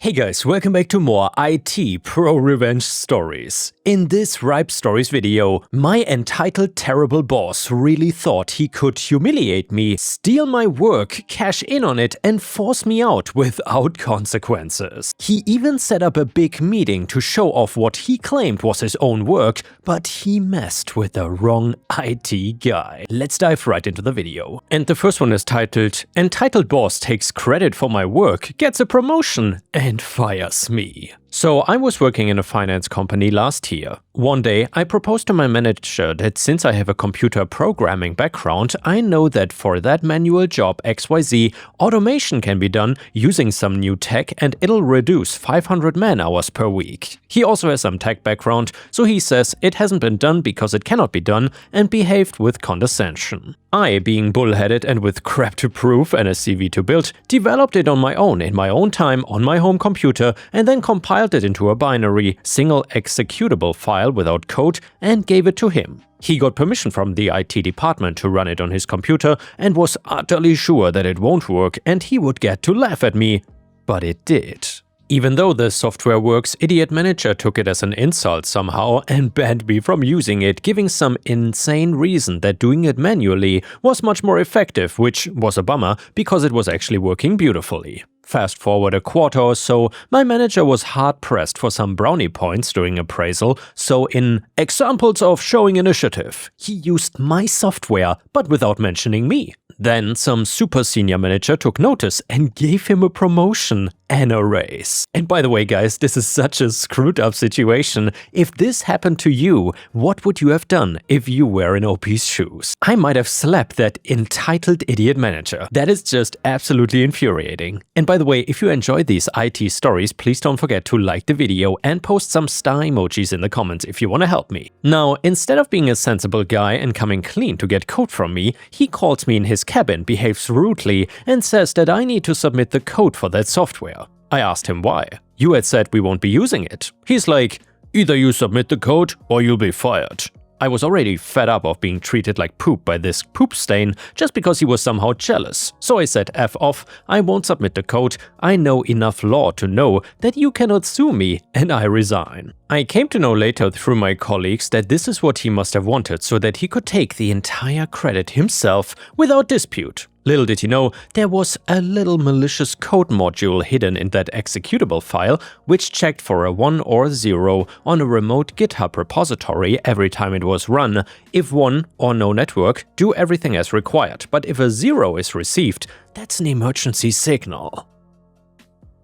Hey guys, welcome back to more IT pro-revenge stories. In this Ripe Stories video, my entitled terrible boss really thought he could humiliate me, steal my work, cash in on it, and force me out without consequences. He even set up a big meeting to show off what he claimed was his own work, but he messed with the wrong IT guy. Let's dive right into the video. And the first one is titled, "Entitled Boss Takes Credit for My Work, Gets a Promotion, and Fires Me." So I was working in a finance company last year. One day I proposed to my manager that since I have a computer programming background, I know that for that manual job XYZ, automation can be done using some new tech and it'll reduce 500 man-hours per week. He also has some tech background, so he says it hasn't been done because it cannot be done and behaved with condescension. I, being bullheaded and with crap to prove and a CV to build, developed it on my own in my own time on my home computer and then compiled it into a binary, single executable file without code and gave it to him. He got permission from the IT department to run it on his computer and was utterly sure that it won't work and he would get to laugh at me. But it did. Even though the software works, Idiot Manager took it as an insult somehow and banned me from using it, giving some insane reason that doing it manually was much more effective, which was a bummer because it was actually working beautifully. Fast forward a quarter or so, my manager was hard-pressed for some brownie points during appraisal, so in examples of showing initiative, he used my software, but without mentioning me. Then some super senior manager took notice and gave him a promotion and a raise. And by the way guys, this is such a screwed up situation. If this happened to you, what would you have done if you were in OP's shoes? I might have slapped that entitled idiot manager. That is just absolutely infuriating. And by the way, if you enjoy these IT stories, please don't forget to like the video and post some star emojis in the comments if you want to help me. Now, instead of being a sensible guy and coming clean to get code from me, he calls me in his cabin, behaves rudely, and says that I need to submit the code for that software. I asked him why. You had said we won't be using it. He's like, either you submit the code or you'll be fired. I was already fed up of being treated like poop by this poop stain just because he was somehow jealous. So I said F off, I won't submit the code, I know enough law to know that you cannot sue me, and I resign. I came to know later through my colleagues that this is what he must have wanted so that he could take the entire credit himself without dispute. Little did he know, there was a little malicious code module hidden in that executable file which checked for a 1 or 0 on a remote GitHub repository every time it was run. If 1 or no network, do everything as required, but if a 0 is received, that's an emergency signal.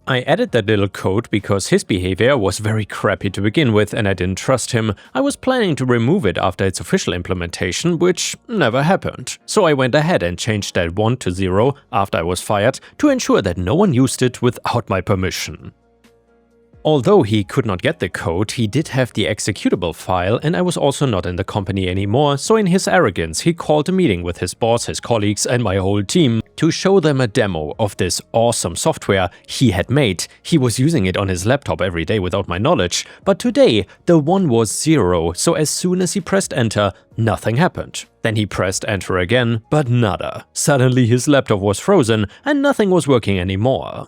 I added that little code because his behavior was very crappy to begin with and I didn't trust him. I was planning to remove it after its official implementation, which never happened. So I went ahead and changed that 1 to 0 after I was fired to ensure that no one used it without my permission. Although he could not get the code, he did have the executable file and I was also not in the company anymore, so in his arrogance he called a meeting with his boss, his colleagues and my whole team to show them a demo of this awesome software he had made. He was using it on his laptop every day without my knowledge, but today the 1 was 0, so as soon as he pressed enter, nothing happened. Then he pressed enter again, but nada. Suddenly his laptop was frozen and nothing was working anymore.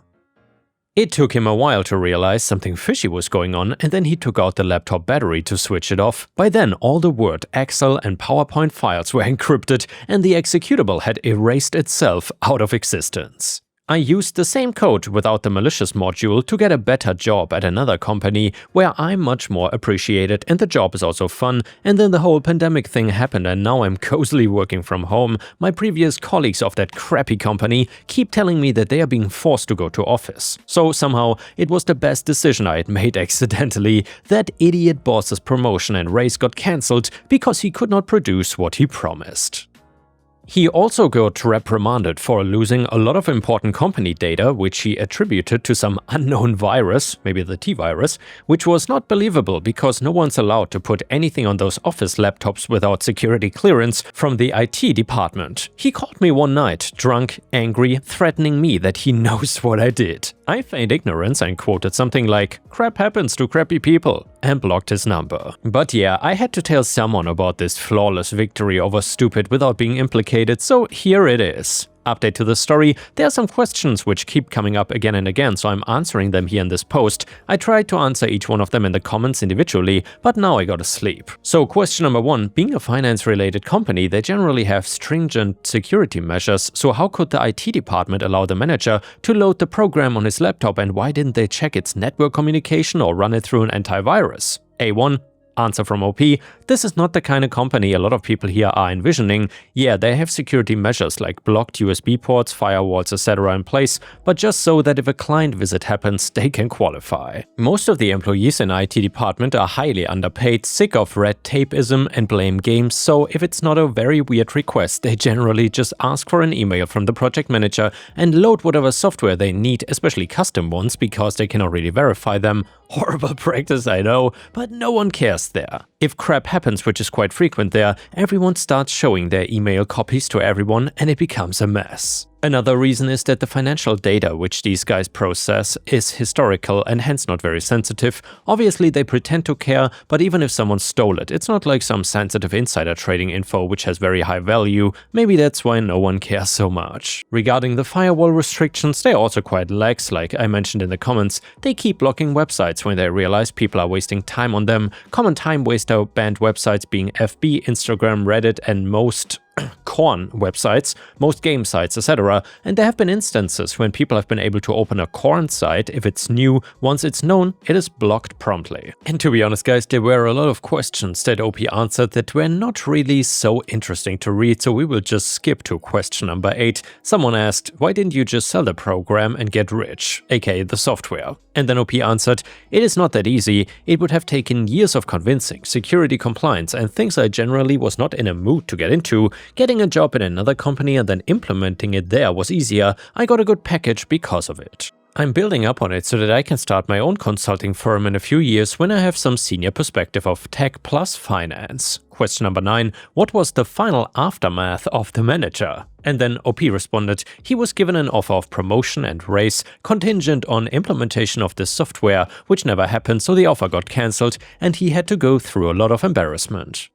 It took him a while to realize something fishy was going on and then he took out the laptop battery to switch it off. By then all the Word, Excel and PowerPoint files were encrypted and the executable had erased itself out of existence. I used the same code without the malicious module to get a better job at another company where I'm much more appreciated and the job is also fun, and then the whole pandemic thing happened and now I'm cozily working from home. My previous colleagues of that crappy company keep telling me that they are being forced to go to office. So somehow it was the best decision I had made accidentally. That idiot boss's promotion and raise got cancelled because he could not produce what he promised. He also got reprimanded for losing a lot of important company data, which he attributed to some unknown virus, maybe the T-virus, which was not believable because no one's allowed to put anything on those office laptops without security clearance from the IT department. He called me one night, drunk, angry, threatening me that he knows what I did. I feigned ignorance and quoted something like, "Crap happens to crappy people," and blocked his number. But yeah, I had to tell someone about this flawless victory over stupid without being implicated, so here it is. Update to the story, there are some questions which keep coming up again and again, so I'm answering them here in this post. I tried to answer each one of them in the comments individually, but now I gotta sleep. So question number 1, being a finance-related company, they generally have stringent security measures, so how could the IT department allow the manager to load the program on his laptop, and why didn't they check its network communication or run it through an antivirus? A1. Answer from OP, this is not the kind of company a lot of people here are envisioning. Yeah, they have security measures like blocked USB ports, firewalls, etc. in place, but just so that if a client visit happens, they can qualify. Most of the employees in IT department are highly underpaid, sick of red tapeism and blame games, so if it's not a very weird request, they generally just ask for an email from the project manager and load whatever software they need, especially custom ones, because they cannot really verify them. Horrible practice, I know, but no one cares there. If crap happens, which is quite frequent there, everyone starts showing their email copies to everyone and it becomes a mess. Another reason is that the financial data which these guys process is historical and hence not very sensitive. Obviously they pretend to care, but even if someone stole it, it's not like some sensitive insider trading info which has very high value. Maybe that's why no one cares so much. Regarding the firewall restrictions, they're also quite lax, like I mentioned in the comments. They keep blocking websites when they realize people are wasting time on them. Common time waster banned websites being FB, Instagram, Reddit, and most corn websites, most game sites, etc. And there have been instances when people have been able to open a corn site if it's new. Once it's known, it is blocked promptly. And to be honest guys, there were a lot of questions that OP answered that were not really so interesting to read, so we will just skip to question number 8. Someone asked, why didn't you just sell the program and get rich, aka the software? And then OP answered, it is not that easy. It would have taken years of convincing, security compliance, and things I generally was not in a mood to get into. Getting a job in another company and then implementing it there was easier. I got a good package because of it. I'm building up on it so that I can start my own consulting firm in a few years when I have some senior perspective of tech plus finance. Question number 9. What was the final aftermath of the manager? And then OP responded, he was given an offer of promotion and raise contingent on implementation of the software, which never happened, so the offer got cancelled and he had to go through a lot of embarrassment.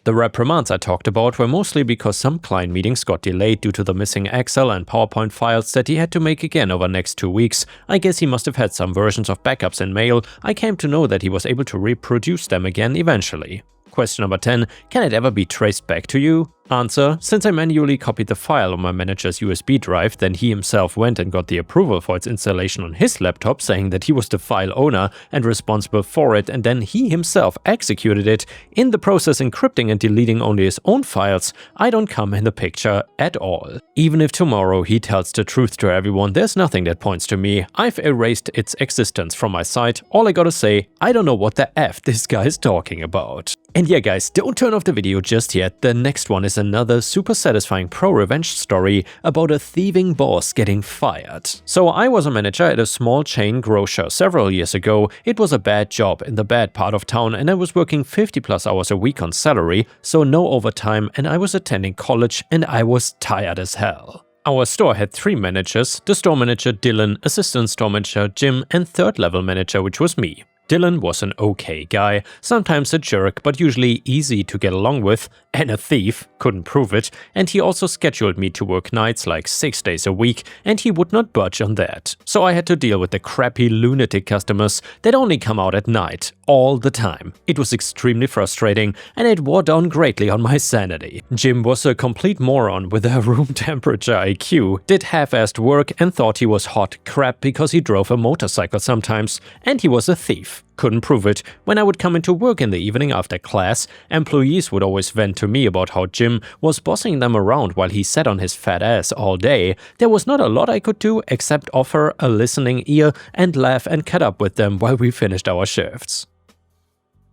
The reprimands I talked about were mostly because some client meetings got delayed due to the missing Excel and PowerPoint files that he had to make again over the next 2 weeks. I guess he must have had some versions of backups in mail. I came to know that he was able to reproduce them again eventually. Question number 10. Can it ever be traced back to you? Answer, since I manually copied the file on my manager's USB drive, then he himself went and got the approval for its installation on his laptop, saying that he was the file owner and responsible for it, and then he himself executed it, in the process encrypting and deleting only his own files. I don't come in the picture at all. Even if tomorrow he tells the truth to everyone, there's nothing that points to me. I've erased its existence from my site. All I gotta say, I don't know what the F this guy is talking about. And yeah guys, don't turn off the video just yet. The next one is another super satisfying pro-revenge story about a thieving boss getting fired. So I was a manager at a small chain grocer several years ago. It was a bad job in the bad part of town and I was working 50+ hours a week on salary, so no overtime, and I was attending college and I was tired as hell. Our store had 3 managers, the store manager Dylan, assistant store manager Jim, and third level manager, which was me. Dylan was an okay guy, sometimes a jerk, but usually easy to get along with, and a thief, couldn't prove it, and he also scheduled me to work nights like 6 days a week, and he would not budge on that. So I had to deal with the crappy lunatic customers that only come out at night, all the time. It was extremely frustrating, and it wore down greatly on my sanity. Jim was a complete moron with a room temperature IQ, did half-assed work and thought he was hot crap because he drove a motorcycle sometimes, and he was a thief. Couldn't prove it. When I would come into work in the evening after class, employees would always vent to me about how Jim was bossing them around while he sat on his fat ass all day. There was not a lot I could do except offer a listening ear and laugh and cut up with them while we finished our shifts.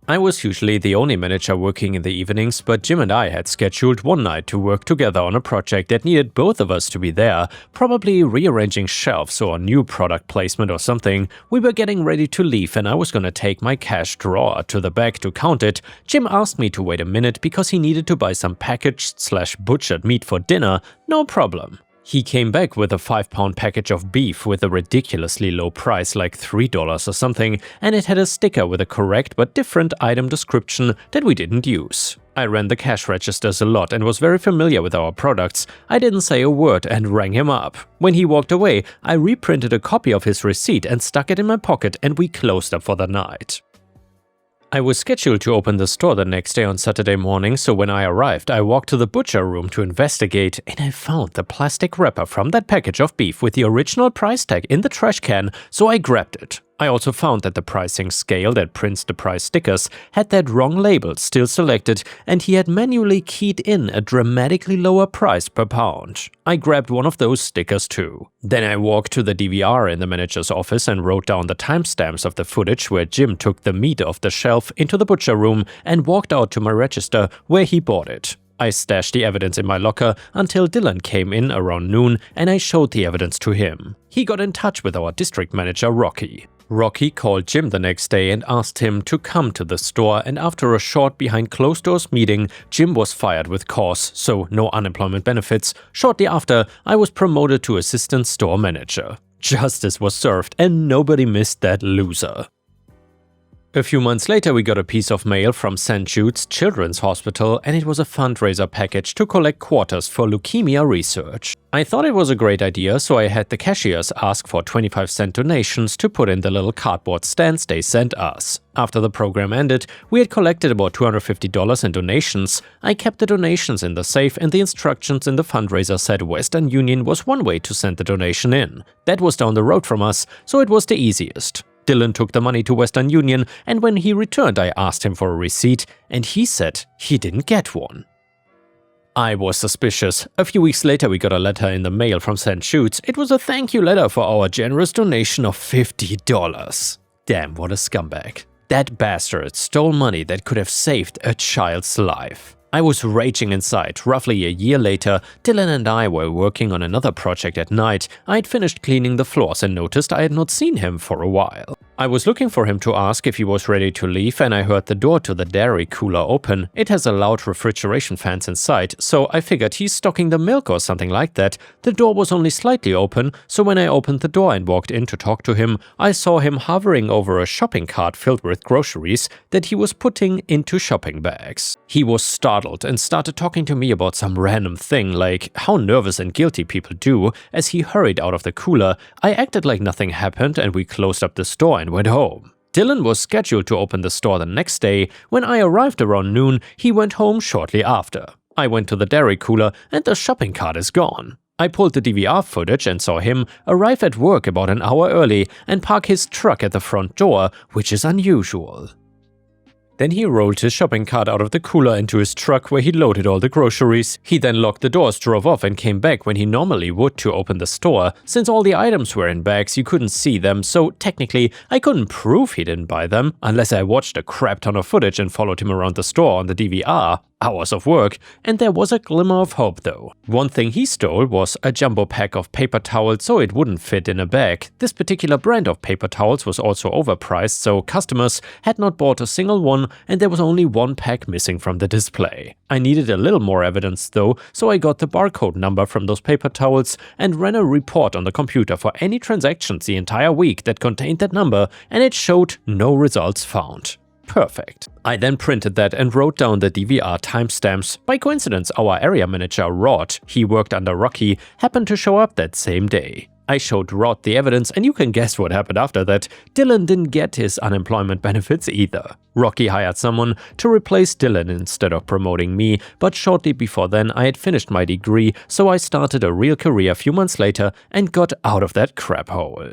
I was usually the only manager working in the evenings, but Jim and I had scheduled one night to work together on a project that needed both of us to be there, probably rearranging shelves or new product placement or something. We were getting ready to leave and I was gonna take my cash drawer to the back to count it. Jim asked me to wait a minute because he needed to buy some packaged/butchered meat for dinner. No problem. He came back with a 5-pound package of beef with a ridiculously low price, like $3 or something, and it had a sticker with a correct but different item description that we didn't use. I ran the cash registers a lot and was very familiar with our products. I didn't say a word and rang him up. When he walked away, I reprinted a copy of his receipt and stuck it in my pocket, and we closed up for the night. I was scheduled to open the store the next day on Saturday morning, so when I arrived, I walked to the butcher room to investigate, and I found the plastic wrapper from that package of beef with the original price tag in the trash can, so I grabbed it. I also found that the pricing scale that prints the price stickers had that wrong label still selected, and he had manually keyed in a dramatically lower price per pound. I grabbed one of those stickers too. Then I walked to the DVR in the manager's office and wrote down the timestamps of the footage where Jim took the meat off the shelf into the butcher room and walked out to my register where he bought it. I stashed the evidence in my locker until Dylan came in around noon, and I showed the evidence to him. He got in touch with our district manager, Rocky. Rocky called Jim the next day and asked him to come to the store, and after a short behind-closed-doors meeting, Jim was fired with cause, so no unemployment benefits. Shortly after, I was promoted to assistant store manager. Justice was served, and nobody missed that loser. A few months later, we got a piece of mail from St. Jude's Children's Hospital, and it was a fundraiser package to collect quarters for leukemia research. I thought it was a great idea, so I had the cashiers ask for 25-cent donations to put in the little cardboard stands they sent us. After the program ended, we had collected about $250 in donations. I kept the donations in the safe, and the instructions in the fundraiser said Western Union was one way to send the donation in. That was down the road from us, so it was the easiest. Dylan took the money to Western Union, and when he returned, I asked him for a receipt, and he said he didn't get one. I was suspicious. A few weeks later, we got a letter in the mail from St. Jude's. It was a thank you letter for our generous donation of $50. Damn, what a scumbag. That bastard stole money that could have saved a child's life. I was raging inside. Roughly a year later, Dylan and I were working on another project at night. I'd finished cleaning the floors and noticed I had not seen him for a while. I was looking for him to ask if he was ready to leave, and I heard the door to the dairy cooler open. It has a loud refrigeration fans inside, so I figured he's stocking the milk or something like that. The door was only slightly open, so when I opened the door and walked in to talk to him, I saw him hovering over a shopping cart filled with groceries that he was putting into shopping bags. He was startled and started talking to me about some random thing, like how nervous and guilty people do. As he hurried out of the cooler, I acted like nothing happened, and we closed up the store and went home. Dylan was scheduled to open the store the next day. When I arrived around noon, he went home shortly after. I went to the dairy cooler, and the shopping cart is gone. I pulled the DVR footage and saw him arrive at work about an hour early and park his truck at the front door, which is unusual. Then he rolled his shopping cart out of the cooler into his truck where he loaded all the groceries. He then locked the doors, drove off, and came back when he normally would to open the store. Since all the items were in bags, you couldn't see them, so technically I couldn't prove he didn't buy them unless I watched a crap ton of footage and followed him around the store on the DVR. Hours of work, and there was a glimmer of hope though. One thing he stole was a jumbo pack of paper towels so it wouldn't fit in a bag. This particular brand of paper towels was also overpriced, so customers had not bought a single one, and there was only one pack missing from the display. I needed a little more evidence though, so I got the barcode number from those paper towels and ran a report on the computer for any transactions the entire week that contained that number, and it showed no results found. Perfect. I then printed that and wrote down the DVR timestamps. By coincidence, our area manager, Rod, he worked under Rocky, happened to show up that same day. I showed Rod the evidence, and you can guess what happened after that. Dylan didn't get his unemployment benefits either. Rocky hired someone to replace Dylan instead of promoting me, but shortly before then I had finished my degree, so I started a real career a few months later and got out of that crap hole.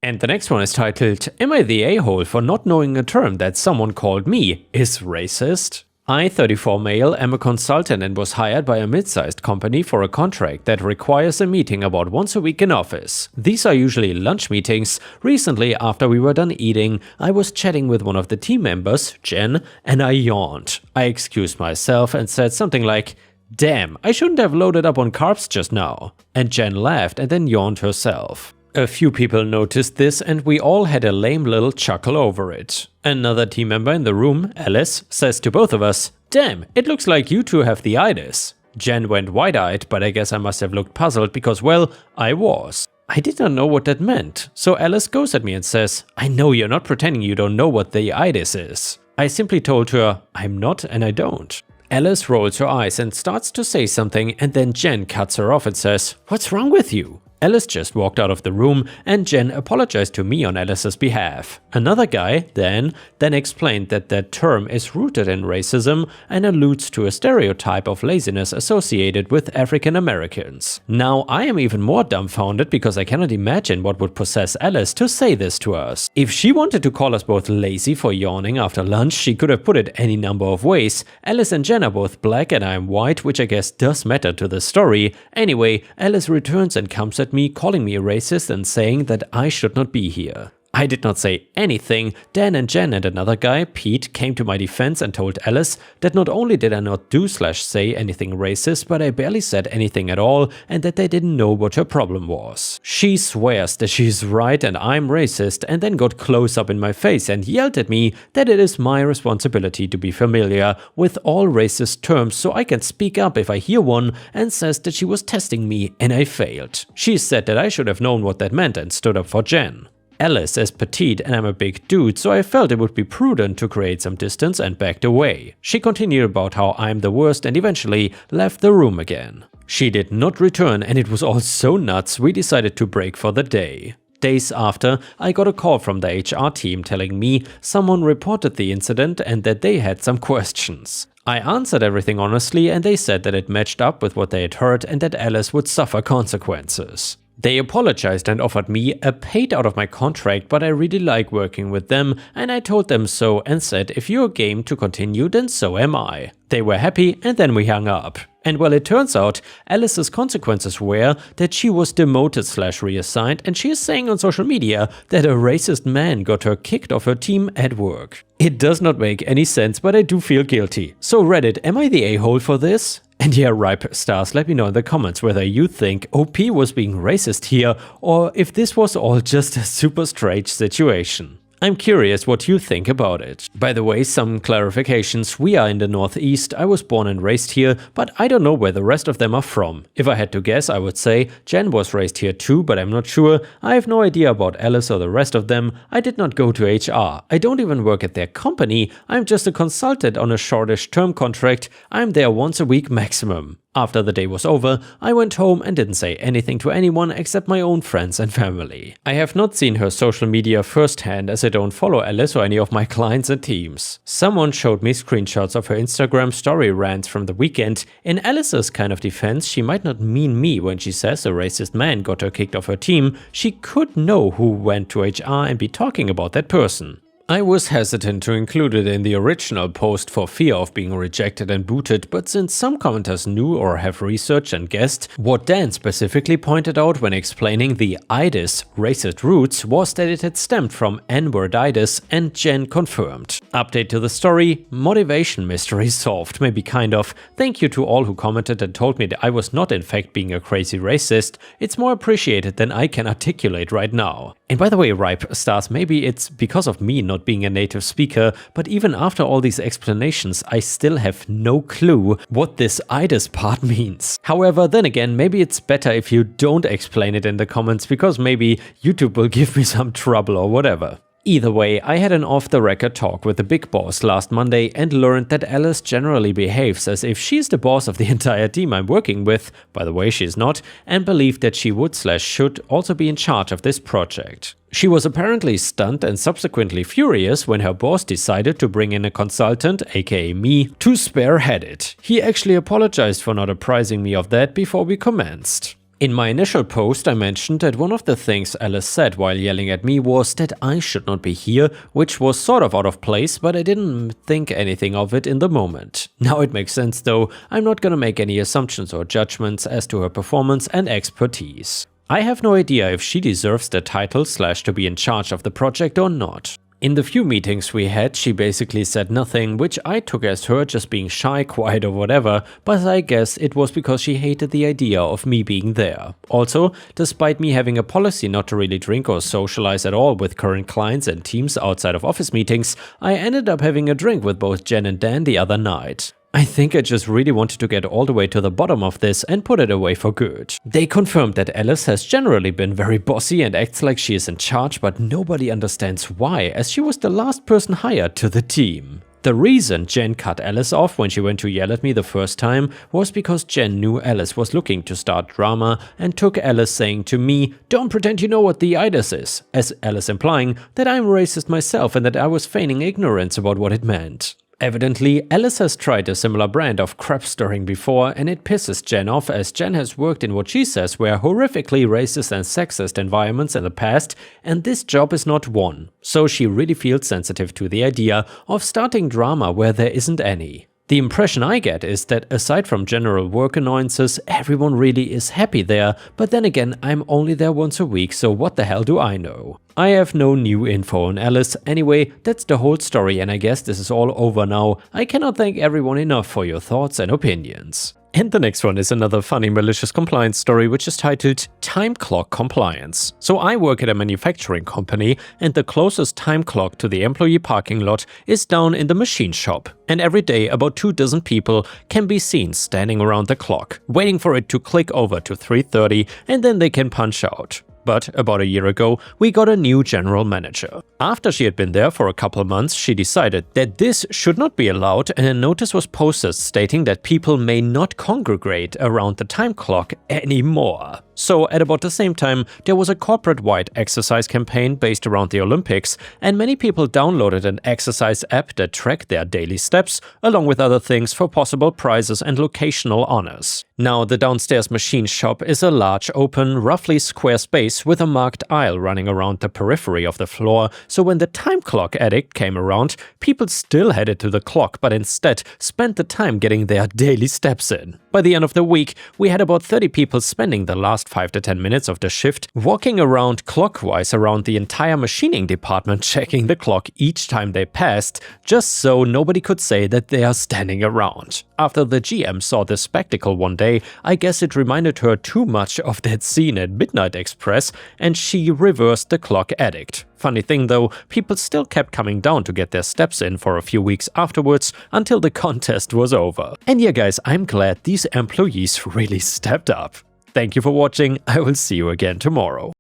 And the next one is titled, Am I the a-hole for not knowing a term that someone called me is racist? I, 34 male, am a consultant and was hired by a mid-sized company for a contract that requires a meeting about once a week in office. These are usually lunch meetings. Recently, after we were done eating, I was chatting with one of the team members, Jen, and I yawned. I excused myself and said something like, "Damn, I shouldn't have loaded up on carbs just now." And Jen laughed and then yawned herself. A few people noticed this, and we all had a lame little chuckle over it. Another team member in the room, Alice, says to both of us, "Damn, it looks like you two have the itis." Jen went wide-eyed, but I guess I must have looked puzzled because, well, I was. I did not know what that meant, so Alice goes at me and says, "I know you're not pretending you don't know what the itis is." I simply told her, "I'm not and I don't." Alice rolls her eyes and starts to say something, and then Jen cuts her off and says, "What's wrong with you?" Alice just walked out of the room and Jen apologized to me on Alice's behalf. Another guy, Dan, then explained that that term is rooted in racism and alludes to a stereotype of laziness associated with African Americans. Now I am even more dumbfounded because I cannot imagine what would possess Alice to say this to us. If she wanted to call us both lazy for yawning after lunch, she could have put it any number of ways. Alice and Jen are both black and I am white, which I guess does matter to the story. Anyway, Alice returns and comes at me, calling me a racist and saying that I should not be here. I did not say anything. Dan and Jen and another guy, Pete, came to my defense and told Alice that not only did I not do/say anything racist, but I barely said anything at all and that they didn't know what her problem was. She swears that she's right and I'm racist and then got close up in my face and yelled at me that it is my responsibility to be familiar with all racist terms so I can speak up if I hear one, and says that she was testing me and I failed. She said that I should have known what that meant and stood up for Jen. Alice is petite and I'm a big dude, so I felt it would be prudent to create some distance and backed away. She continued about how I'm the worst and eventually left the room again. She did not return and it was all so nuts we decided to break for the day. Days after, I got a call from the HR team telling me someone reported the incident and that they had some questions. I answered everything honestly and they said that it matched up with what they had heard and that Alice would suffer consequences. They apologized and offered me a paid out of my contract, but I really like working with them and I told them so and said if you're game to continue then so am I. They were happy and then we hung up. And well, it turns out Alice's consequences were that she was demoted/reassigned and she is saying on social media that a racist man got her kicked off her team at work. It does not make any sense, but I do feel guilty. So Reddit, am I the a-hole for this? And yeah, Ripe Stars, let me know in the comments whether you think OP was being racist here or if this was all just a super strange situation. I'm curious what you think about it. By the way, some clarifications. We are in the Northeast, I was born and raised here, but I don't know where the rest of them are from. If I had to guess, I would say Jen was raised here too, but I'm not sure. I have no idea about Alice or the rest of them. I did not go to HR. I don't even work at their company. I'm just a consultant on a shortish term contract. I'm there once a week maximum. After the day was over, I went home and didn't say anything to anyone except my own friends and family. I have not seen her social media firsthand as I don't follow Alice or any of my clients and teams. Someone showed me screenshots of her Instagram story rants from the weekend. In Alice's kind of defense, she might not mean me when she says a racist man got her kicked off her team. She could know who went to HR and be talking about that person. I was hesitant to include it in the original post for fear of being rejected and booted, but since some commenters knew or have researched and guessed, what Dan specifically pointed out when explaining the itis racist roots was that it had stemmed from N-worditis, and Jen confirmed. Update to the story, motivation mystery solved, maybe kind of. Thank you to all who commented and told me that I was not in fact being a crazy racist. It's more appreciated than I can articulate right now. And by the way, Ripe Stars, maybe it's because of me not being a native speaker, but even after all these explanations, I still have no clue what this itis part means. However, then again, maybe it's better if you don't explain it in the comments, because maybe YouTube will give me some trouble or whatever. Either way, I had an off-the-record talk with the big boss last Monday and learned that Alice generally behaves as if she's the boss of the entire team I'm working with, by the way she's not, and believed that she would/should also be in charge of this project. She was apparently stunned and subsequently furious when her boss decided to bring in a consultant, aka me, to spearhead it. He actually apologized for not apprising me of that before we commenced. In my initial post, I mentioned that one of the things Alice said while yelling at me was that I should not be here, which was sort of out of place, but I didn't think anything of it in the moment. Now it makes sense though. I'm not gonna make any assumptions or judgments as to her performance and expertise. I have no idea if she deserves the title / to be in charge of the project or not. In the few meetings we had, she basically said nothing, which I took as her just being shy, quiet or whatever, but I guess it was because she hated the idea of me being there. Also, despite me having a policy not to really drink or socialize at all with current clients and teams outside of office meetings, I ended up having a drink with both Jen and Dan the other night. I think I just really wanted to get all the way to the bottom of this and put it away for good. They confirmed that Alice has generally been very bossy and acts like she is in charge, but nobody understands why, as she was the last person hired to the team. The reason Jen cut Alice off when she went to yell at me the first time was because Jen knew Alice was looking to start drama and took Alice saying to me, "Don't pretend you know what the itis is," as Alice implying that I'm racist myself and that I was feigning ignorance about what it meant. Evidently, Alice has tried a similar brand of crap stirring before, and it pisses Jen off as Jen has worked in what she says were horrifically racist and sexist environments in the past, and this job is not one. So she really feels sensitive to the idea of starting drama where there isn't any. The impression I get is that aside from general work annoyances, everyone really is happy there, but then again, I'm only there once a week, so what the hell do I know? I have no new info on Alice. Anyway, that's the whole story, and I guess this is all over now. I cannot thank everyone enough for your thoughts and opinions. And the next one is another funny malicious compliance story, which is titled Time Clock Compliance. So I work at a manufacturing company, and the closest time clock to the employee parking lot is down in the machine shop. And every day about 24 people can be seen standing around the clock, waiting for it to click over to 3:30, and then they can punch out. But about a year ago, we got a new general manager. After she had been there for a couple months, she decided that this should not be allowed, and a notice was posted stating that people may not congregate around the time clock anymore. So at about the same time, there was a corporate-wide exercise campaign based around the Olympics, and many people downloaded an exercise app that tracked their daily steps, along with other things for possible prizes and locational honors. Now, the downstairs machine shop is a large, open, roughly square space with a marked aisle running around the periphery of the floor, so when the time clock edict came around, people still headed to the clock, but instead spent the time getting their daily steps in. By the end of the week, we had about 30 people spending the last 5 to 10 minutes of the shift walking around clockwise around the entire machining department, checking the clock each time they passed, just so nobody could say that they are standing around. After the GM saw this spectacle one day, I guess it reminded her too much of that scene at Midnight Express, and she reversed the clock edict. Funny thing though, people still kept coming down to get their steps in for a few weeks afterwards until the contest was over. And yeah guys, I'm glad these employees really stepped up. Thank you for watching, I will see you again tomorrow.